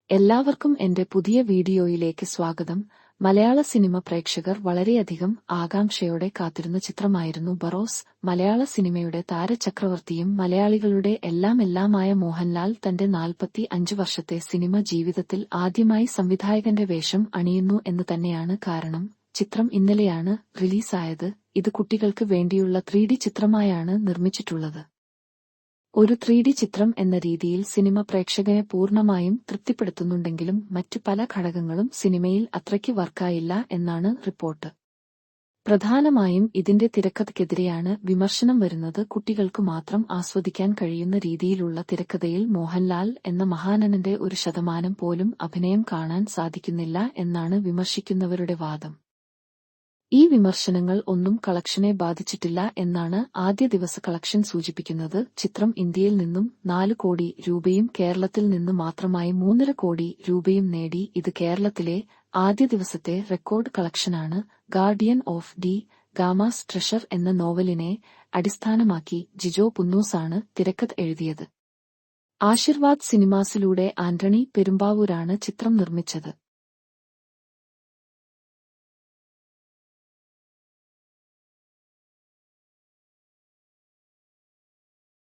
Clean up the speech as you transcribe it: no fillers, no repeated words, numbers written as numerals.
എല്ലാവർക്കും എന്റെ പുതിയ വീഡിയോയിലേക്ക് സ്വാഗതം. മലയാള സിനിമ പ്രേക്ഷകർ വളരെയധികം ആകാംക്ഷയോടെ കാത്തിരുന്ന ചിത്രമായിരുന്നു ബറോസ്. മലയാള സിനിമയുടെ താരചക്രവർത്തിയും മലയാളികളുടെ എല്ലാമായ മോഹൻലാൽ തന്റെ 45 വർഷത്തെ സിനിമ ജീവിതത്തിൽ ആദ്യമായി സംവിധായകന്റെ വേഷം അണിയുന്നു എന്ന് തന്നെയാണ് കാരണം. ചിത്രം ഇന്നലെയാണ് റിലീസായത്. ഇത് കുട്ടികൾക്ക് വേണ്ടിയുള്ള 3D ചിത്രമായാണ് നിർമ്മിച്ചിട്ടുള്ളത്. ഒരു 3D ചിത്രം എന്ന രീതിയിൽ സിനിമ പ്രേക്ഷകനെ പൂർണ്ണമായും തൃപ്തിപ്പെടുത്തുന്നുണ്ടെങ്കിലും മറ്റു പല ഘടകങ്ങളും സിനിമയിൽ അത്രയ്ക്ക് വർക്കായില്ല എന്നാണ് റിപ്പോർട്ട്. പ്രധാനമായും ഇതിന്റെ തിരക്കഥയ്ക്കെതിരെയാണ് വിമർശനം വരുന്നത്. കുട്ടികൾക്കു മാത്രം ആസ്വദിക്കാൻ കഴിയുന്ന രീതിയിലുള്ള തിരക്കഥയിൽ മോഹൻലാൽ എന്ന മഹാനടന്റെ 1% പോലും അഭിനയം കാണാൻ സാധിക്കുന്നില്ല എന്നാണ് വിമർശിക്കുന്നവരുടെ വാദം. ഈ വിമർശനങ്ങൾ ഒന്നും കളക്ഷനെ ബാധിച്ചിട്ടില്ല എന്നാണ് ആദ്യ ദിവസ കളക്ഷൻ സൂചിപ്പിക്കുന്നത്. ചിത്രം ഇന്ത്യയിൽ നിന്നും 4 കോടി രൂപയും കേരളത്തിൽ നിന്ന് മാത്രമായി 3.5 കോടി രൂപയും നേടി. ഇത് കേരളത്തിലെ ആദ്യ ദിവസത്തെ റെക്കോർഡ് കളക്ഷനാണ്. Guardian of the Gama's treasure എന്ന നോവലിനെ അടിസ്ഥാനമാക്കി ജിജോ പുന്നൂസാണ് തിരക്കഥ എഴുതിയത്. ആശീർവാദ് സിനിമാസിലൂടെ ആന്റണി പെരുമ്പാവൂരാണ് ചിത്രം നിർമ്മിച്ചത്.